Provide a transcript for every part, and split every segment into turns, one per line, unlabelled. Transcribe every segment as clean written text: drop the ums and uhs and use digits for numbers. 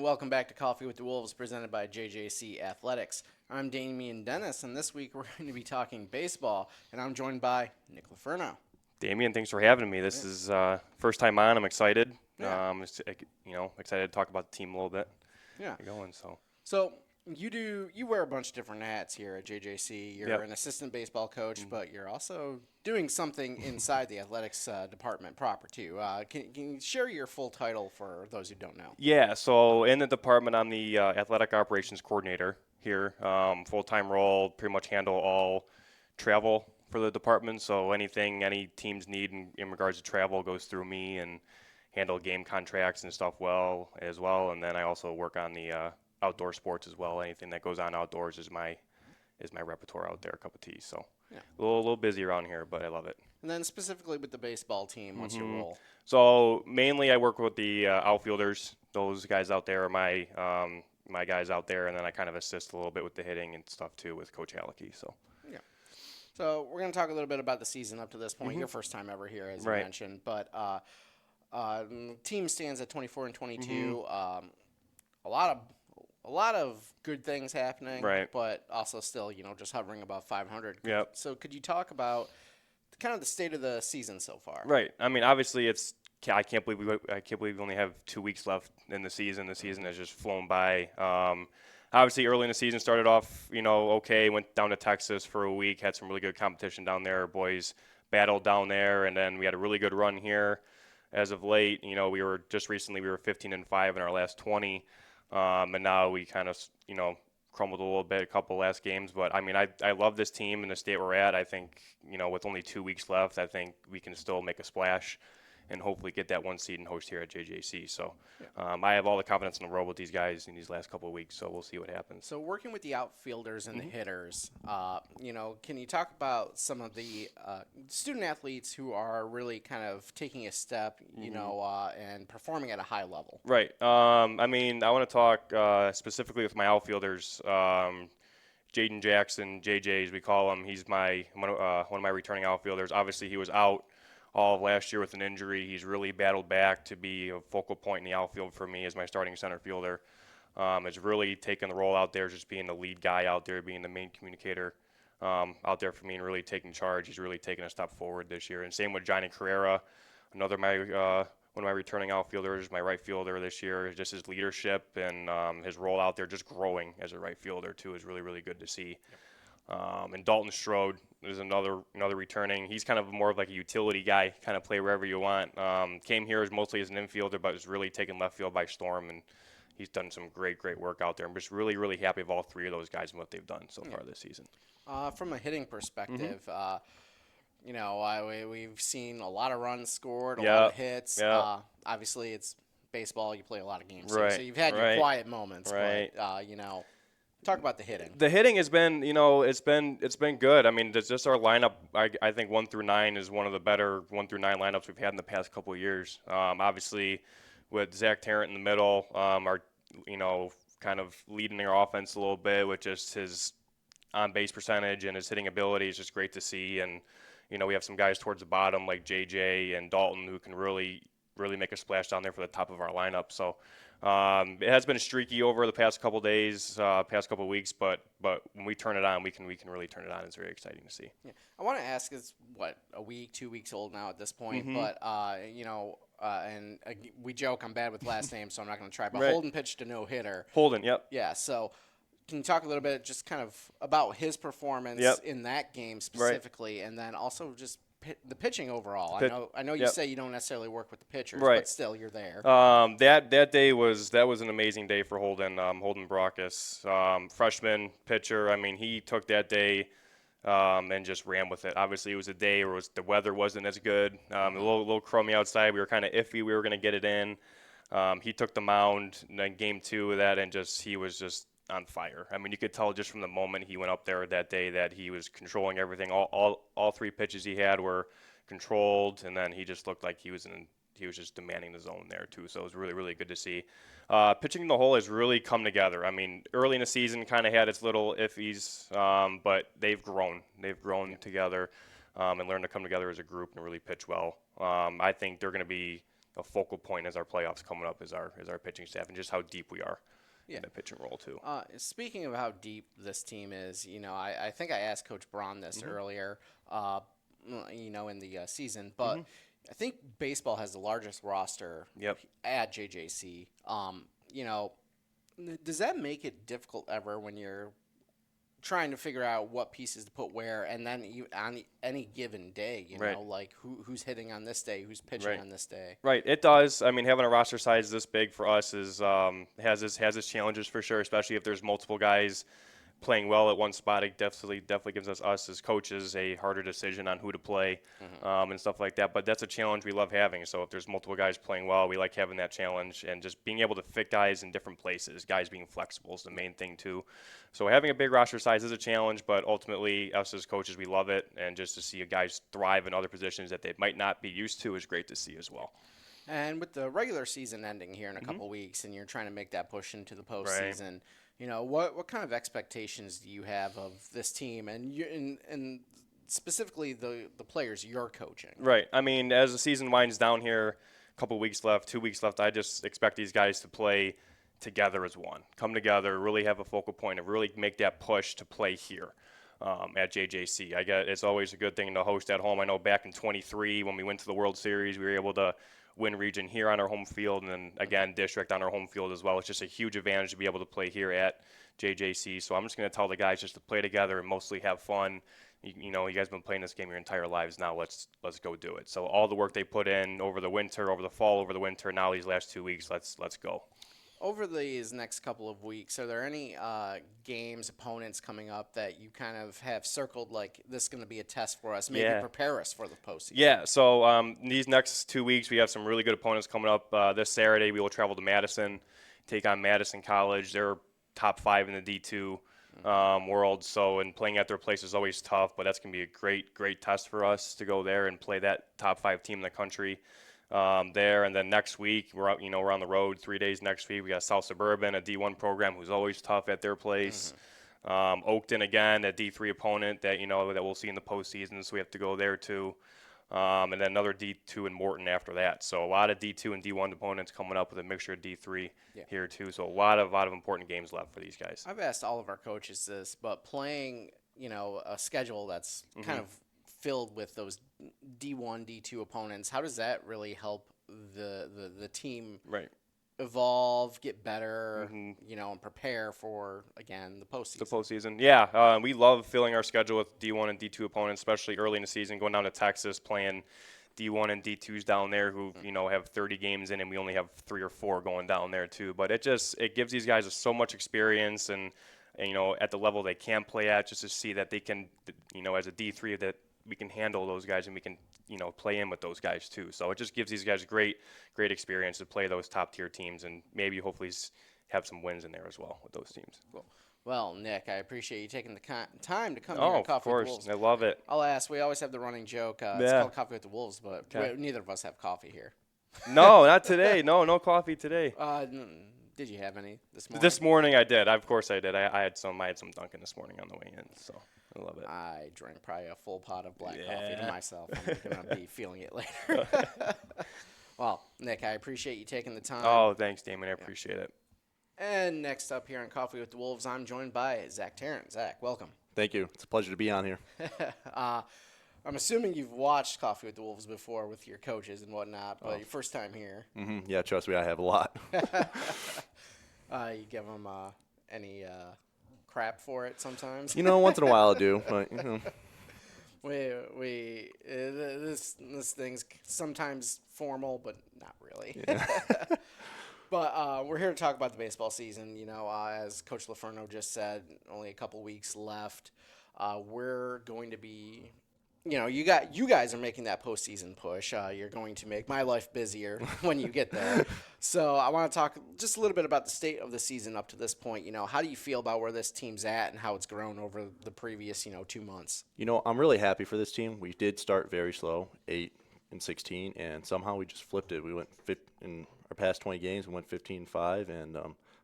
and welcome back to Coffee with the Wolves, presented by JJC Athletics. I'm Damian Dennis, and this week we're going to be talking baseball, and I'm joined by Nick LoFurno.
Damian, thanks for having me. This is first time on. I'm excited.
Yeah.
Excited to talk about the team a little bit.
Yeah.
Going
So you wear a bunch of different hats here at JJC. You're an assistant baseball coach, but you're also doing something inside the athletics department proper too. Can you share your full title for those who don't know?
Yeah. So in the department, I'm the athletic operations coordinator here. Full-time role. Pretty much handle all travel for the department. So anything any teams need in regards to travel goes through me, and handle game contracts and stuff as well. And then I also work on the outdoor sports as well. Anything that goes on outdoors is my repertoire out there, a cup of tea. So a little busy around here, but I love it.
And then specifically with the baseball team, what's your role?
So mainly I work with the outfielders. Those guys out there are my guys out there, and then I kind of assist a little bit with the hitting and stuff too with Coach Hallecky.
So we're going to talk a little bit about the season up to this point. Your first time ever here, as you mentioned, but team stands at 24-22. A lot of good things happening, but also still, just hovering above 500.
Yep.
So could you talk about kind of the state of the season so far?
Right. I mean, obviously, I can't believe we only have 2 weeks left in the season. The season has just flown by. Obviously, early in the season started off, okay. Went down to Texas for a week, had some really good competition down there. Boys battled down there, and then we had a really good run here. As of late, we were 15-5 in our last 20. And now we kind of, crumbled a little bit, a couple last games. But, I mean, I love this team and the state we're at. I think, with only 2 weeks left, I think we can still make a splash and hopefully get that 1 seed and host here at JJC. So I have all the confidence in the world with these guys in these last couple of weeks, so we'll see what happens.
So working with the outfielders and the hitters, can you talk about some of the student athletes who are really kind of taking a step, and performing at a high level?
Right. I want to talk specifically with my outfielders. Jaden Jackson, JJ as we call him, he's one of my returning outfielders. Obviously, he was out all of last year with an injury. He's really battled back to be a focal point in the outfield for me as my starting center fielder. Has really taken the role out there, just being the lead guy out there, being the main communicator out there for me, and really taking charge. He's really taken a step forward this year. And same with Johnny Carrera, one of my returning outfielders, my right fielder this year. Just his leadership and his role out there, just growing as a right fielder too, is really, really good to see. And Dalton Strode is another returning. He's kind of more of like a utility guy, kind of play wherever you want. Came here mostly as an infielder, but has really taken left field by storm, and he's done some great work out there. I'm just really, really happy with all 3 of those guys and what they've done so far this season.
From a hitting perspective, we've seen a lot of runs scored, a lot of hits. Obviously, it's baseball. You play a lot of games, so you've had your quiet moments. But, talk about the hitting.
The hitting has been, it's been good. I mean, just our lineup. I think 1 through 9 is one of the better 1 through 9 lineups we've had in the past couple of years. Obviously, with Zack Tarrant in the middle, kind of leading their offense a little bit with just his on-base percentage and his hitting ability is just great to see. And we have some guys towards the bottom like JJ and Dalton who can really make a splash down there for the top of our lineup. So. It has been streaky over the past couple days, past couple weeks, but when we turn it on, we can really turn it on. It's very exciting to see.
Yeah. I want to ask, it's a week, 2 weeks old now at this point, but and we joke I'm bad with last names, so I'm not going to try. But Holden pitched a no-hitter.
Holden, yep.
Yeah. So can you talk a little bit just kind of about his performance in that game specifically, and then also just the pitching overall? I know you say you don't necessarily work with the pitchers, but still you're there.
That day was an amazing day for Holden. Holden Brockus, freshman pitcher. I mean, he took that day and just ran with it. Obviously, it was a day where the weather wasn't as good. A little crummy outside. We were kind of iffy. We were going to get it in. He took the mound in game 2 of that, and he was just on fire. I mean, you could tell just from the moment he went up there that day that he was controlling everything. All 3 pitches he had were controlled, and then he just looked like he was just demanding the zone there too. So it was really, really good to see. Pitching in the whole has really come together. I mean, early in the season kind of had its little iffies, but they've grown. They've grown together and learned to come together as a group and really pitch well. I think they're going to be a focal point as our playoffs coming up is our pitching staff and just how deep we are in the pitching role too.
Speaking of how deep this team is, I think I asked Coach Braun this earlier, in the season, but I think baseball has the largest roster at JJC. Does that make it difficult ever when you're trying to figure out what pieces to put where, and then on any given day, like who's hitting on this day, who's pitching on this day?
Right, it does. I mean, having a roster size this big for us is has its challenges for sure, especially if there's multiple guys playing well at one spot. It definitely gives us as coaches a harder decision on who to play and stuff like that. But that's a challenge we love having. So if there's multiple guys playing well, we like having that challenge and just being able to fit guys in different places. Guys being flexible is the main thing too. So having a big roster size is a challenge, but ultimately us as coaches, we love it. And just to see guys thrive in other positions that they might not be used to is great to see as well.
And with the regular season ending here in a couple weeks, and you're trying to make that push into the postseason, what kind of expectations do you have of this team and specifically the players you're coaching?
Right. I mean, as the season winds down here, a couple weeks left, 2 weeks left, I just expect these guys to play together as one. Come together, really have a focal point, and really make that push to play here at JJC. It's always a good thing to host at home. I know back in 23 when we went to the World Series, we were able to win region here on our home field, and then again district on our home field as well. It's just a huge advantage to be able to play here at JJC. So I'm just going to tell the guys just to play together and mostly have fun. You guys have been playing this game your entire lives. Now let's go do it. So all the work they put in over the winter, over the fall, over the winter, now these last 2 weeks, let's go.
Over these next couple of weeks, are there any games, opponents coming up that you kind of have circled like this is going to be a test for us, maybe prepare us for the postseason?
Yeah, so these next 2 weeks we have some really good opponents coming up. This Saturday we will travel to Madison, take on Madison College. They're top 5 in the D2 world, so and playing at their place is always tough, but that's going to be a great test for us to go there and play that top 5 team in the country. There, and then next week we're on the road 3 days next week. We got South Suburban, a D1 program who's always tough at their place. Oakton again, a D3 opponent that that we'll see in the postseason, so we have to go there too. And then another D2 in Morton after that. So a lot of D2 and D1 opponents coming up with a mixture of D3 here too. So a lot of important games left for these guys.
I've asked all of our coaches this, but playing a schedule that's kind of filled with those D1, D2 opponents, how does that really help the team evolve, get better, and prepare for, again, the postseason?
The postseason, yeah. We love filling our schedule with D1 and D2 opponents, especially early in the season, going down to Texas, playing D1 and D2s down there who, have 30 games in, and we only have 3 or 4 going down there too. But it gives these guys so much experience and at the level they can play at, just to see that they can, as a D3, that we can handle those guys and we can, play in with those guys too. So it just gives these guys great experience to play those top tier teams and maybe hopefully have some wins in there as well with those teams.
Cool. Well, Nick, I appreciate you taking the time to come here and Coffee with the Wolves.
I love it.
I'll ask. We always have the running joke. It's called Coffee with the Wolves, but neither of us have coffee here.
No, not today. No coffee today.
Did you have any this morning?
This morning I did. Of course I did. I had some Dunkin' this morning on the way in, so I love it.
I drank probably a full pot of black coffee to myself. I'm going to be feeling it later. Well, Nick, I appreciate you taking the time.
Oh, thanks, Damon. I appreciate it.
And next up here on Coffee with the Wolves, I'm joined by Zack Tarrant. Zack, welcome.
Thank you. It's a pleasure to be on here.
I'm assuming you've watched Coffee with the Wolves before with your coaches and whatnot, but your first time here.
Yeah, trust me, I have a lot.
You give them any crap for it sometimes?
Once in a while I do, but
this thing's sometimes formal, but not really. Yeah. But we're here to talk about the baseball season. As Coach LoFurno just said, only a couple weeks left. We're going to be, you guys are making that postseason push. You're going to make my life busier when you get there. So I want to talk just a little bit about the state of the season up to this point. How do you feel about where this team's at and how it's grown over the previous, 2 months?
I'm really happy for this team. We did start very slow, 8-16, and somehow we just flipped it. We went in our past 20 games, we went 15-5, and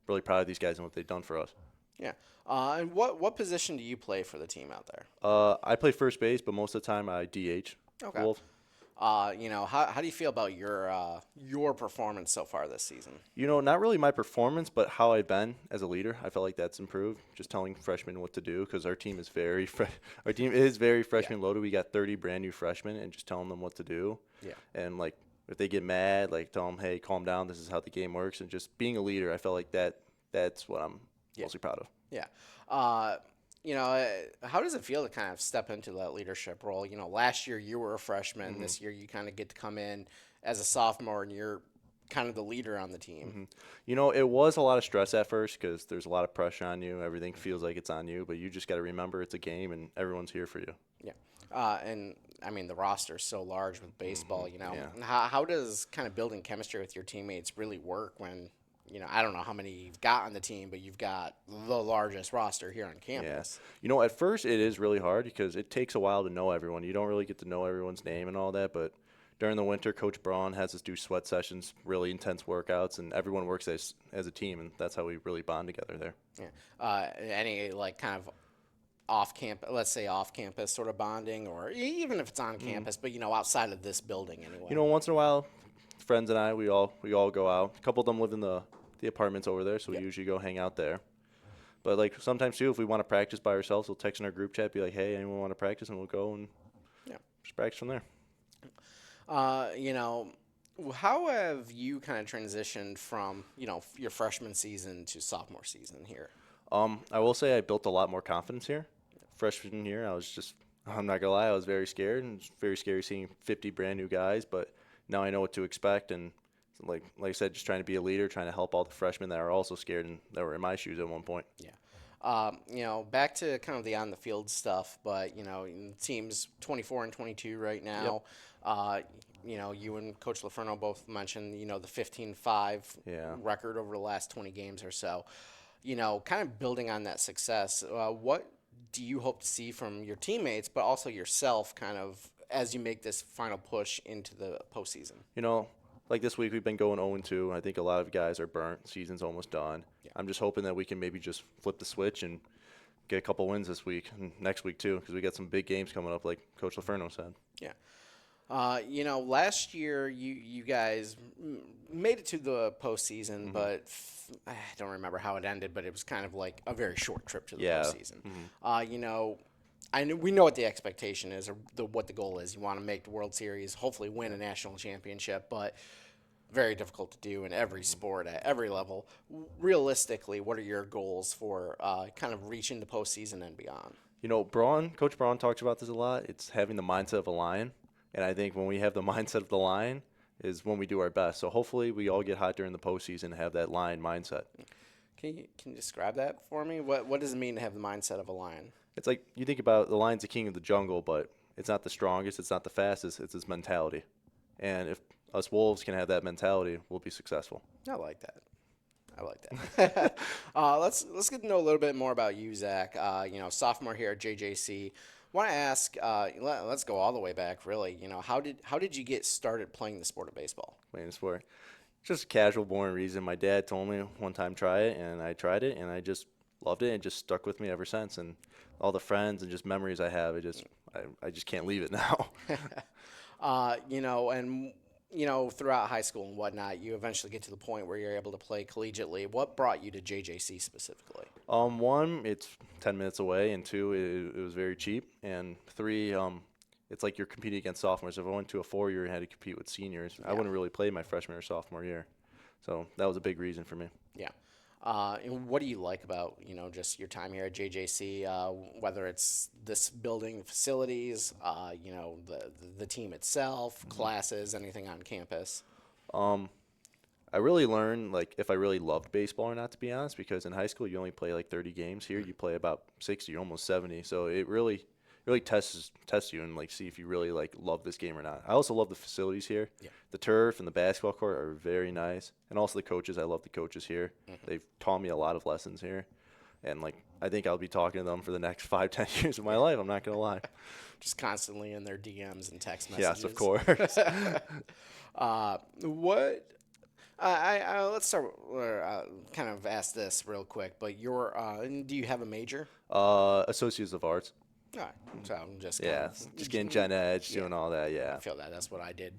really proud of these guys and what they've done for us.
Yeah. And what position do you play for the team out there?
I play first base, but most of the time I DH.
Okay.
Wolf.
How do you feel about your performance so far this season?
Not really my performance, but how I've been as a leader. I felt like that's improved. Just telling freshmen what to do because our team is our team is very freshman loaded. We got 30 brand new freshmen, and just telling them what to do.
Yeah.
And like if they get mad, like tell them, hey, calm down. This is how the game works. And just being a leader, I felt like that's what I'm mostly proud of.
Yeah. How does it feel to kind of step into that leadership role? Last year you were a freshman. This year you kind of get to come in as a sophomore, and you're kind of the leader on the team.
It was a lot of stress at first because there's a lot of pressure on you. Everything feels like it's on you, but you just got to remember it's a game and everyone's here for you.
Yeah. And I mean, the roster is so large with baseball,
Yeah.
How does kind of building chemistry with your teammates really work when, I don't know how many you've got on the team, but you've got the largest roster here on campus.
Yeah. At first it is really hard because it takes a while to know everyone. You don't really get to know everyone's name and all that, but during the winter, Coach Braun has us do sweat sessions, really intense workouts, and everyone works as a team, and that's how we really bond together there.
Yeah. Any like kind of off campus, let's say off campus sort of bonding, or even if it's on campus, but outside of this building anyway.
Once in a while, friends and I, we all go out. A couple of them live in the apartments over there, so we usually go hang out there. But like sometimes too, if we want to practice by ourselves, we'll text in our group chat, be like, "Hey, anyone want to practice?" And we'll go and just practice from there.
How have you kind of transitioned from your freshman season to sophomore season here?
I will say I built a lot more confidence here. Freshman year, I'm not gonna lie, I was very scared, and it's very scary seeing 50 brand new guys. But now I know what to expect, and like I said, just trying to be a leader, trying to help all the freshmen that are also scared and that were in my shoes at one point.
Yeah. Back to kind of the on the field stuff, but teams 24 and 22 right now. You and Coach LoFurno both mentioned the 15-5 record over the last 20 games or so. Kind of building on that success. What do you hope to see from your teammates, but also yourself, kind of as you make this final push into the postseason?
Like this week we've been going 0-2. I think a lot of guys are burnt. Season's almost done. Yeah. I'm just hoping that we can maybe just flip the switch and get a couple wins this week and next week too, because we got some big games coming up, like Coach LoFurno said.
Yeah. Last year you guys made it to the postseason, but I don't remember how it ended, but it was kind of like a very short trip to the postseason. We know what the expectation is, or what the goal is. You want to make the World Series, hopefully win a national championship, but very difficult to do in every sport at every level. Realistically, what are your goals for kind of reaching the postseason and beyond?
Coach Braun talks about this a lot. It's having the mindset of a lion, and I think when we have the mindset of the lion is when we do our best. So hopefully we all get hot during the postseason and have that lion mindset.
Can you describe that for me? What does it mean to have the mindset of a lion?
It's like you think about the lion's the king of the jungle, but it's not the strongest, it's not the fastest, it's his mentality. And if us wolves can have that mentality, we'll be successful.
I like that. Let's get to know a little bit more about you, Zach. Sophomore here at JJC. Want to ask? Let's go all the way back. Really, how did you get started playing the sport of baseball?
Playing the sport, just a casual, boring reason. My dad told me one time try it, and I tried it, and I just loved it, and just stuck with me ever since. And all the friends and just memories I have, I just can't leave it now.
Throughout high school and whatnot, you eventually get to the point where you're able to play collegiately. What brought you to JJC specifically?
One, it's 10 minutes away, and two, it was very cheap, and three, it's like you're competing against sophomores. If I went to a 4-year and had to compete with seniors, I wouldn't really play my freshman or sophomore year. So that was a big reason for me.
Yeah. And what do you like about, just your time here at JJC, whether it's this building, facilities, the team itself, classes, anything on campus?
I really learned, if I really loved baseball or not, to be honest, because in high school you only play 30 games. Here you play about 60, almost 70. So it really tests you and see if you really love this game or not. I also love the facilities here. Yeah. The turf and the basketball court are very nice, and also the coaches. I love the coaches here. They've taught me a lot of lessons here, and I think I'll be talking to them for the next 5-10 years of my life. I'm not gonna lie.
Just constantly in their DMs and text messages.
Yes, of course.
Let's start. Kind of ask this real quick, but do you have a major?
Associates of Arts.
All right. So I'm just
just getting gen edge, doing all that. Yeah.
I feel that. That's what I did.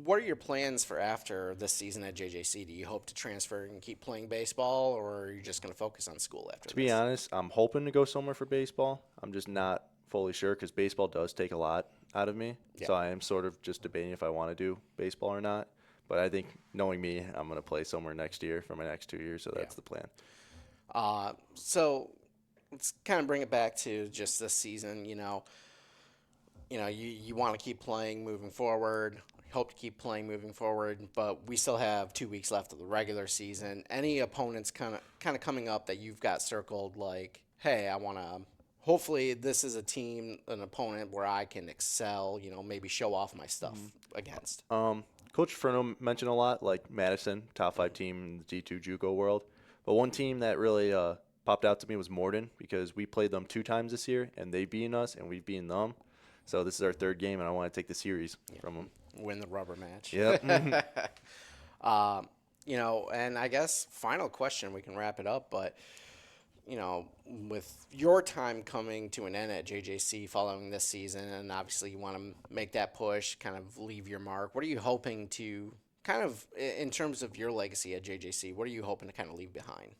What are your plans for after this season at JJC? Do you hope to transfer and keep playing baseball, or are you just going to focus on school after this?
To be honest, I'm hoping to go somewhere for baseball. I'm just not fully sure because baseball does take a lot out of me.
Yeah.
So I am sort of just debating if I want to do baseball or not. But I think, knowing me, I'm going to play somewhere next year for my next 2 years. So that's the plan.
So let's kind of bring it back to just this season. You want to keep playing moving forward. Hope to keep playing moving forward, but we still have 2 weeks left of the regular season. Any opponents kind of coming up that you've got circled, like, hey, I want to. Hopefully, this is a team, an opponent where I can excel. Maybe show off my stuff against.
Coach LoFurno mentioned a lot, like Madison, top 5 team in the D2 JUCO world. But one team that really popped out to me was Morden, because we played them 2 times this year, and they've beaten us, and we've beaten them. So this is our 3rd game, and I want to take the series from them.
Win the rubber match.
Yep.
And I guess final question, we can wrap it up, but with your time coming to an end at JJC following this season, and obviously you want to make that push, kind of leave your mark, what are you hoping to kind of, in terms of your legacy at JJC, what are you hoping to kind of leave behind?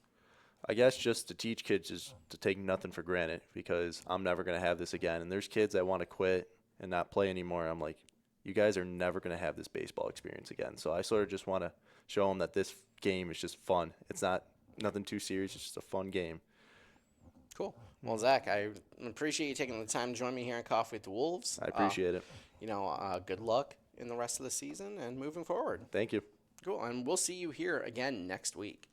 I guess just to teach kids is to take nothing for granted, because I'm never going to have this again. And there's kids that want to quit and not play anymore. I'm like, you guys are never going to have this baseball experience again. So I sort of just want to show them that this game is just fun. It's nothing too serious. It's just a fun game.
Cool. Well, Zach, I appreciate you taking the time to join me here on Coffee with the Wolves.
I appreciate it.
Good luck in the rest of the season and moving forward.
Thank you.
Cool. And we'll see you here again next week.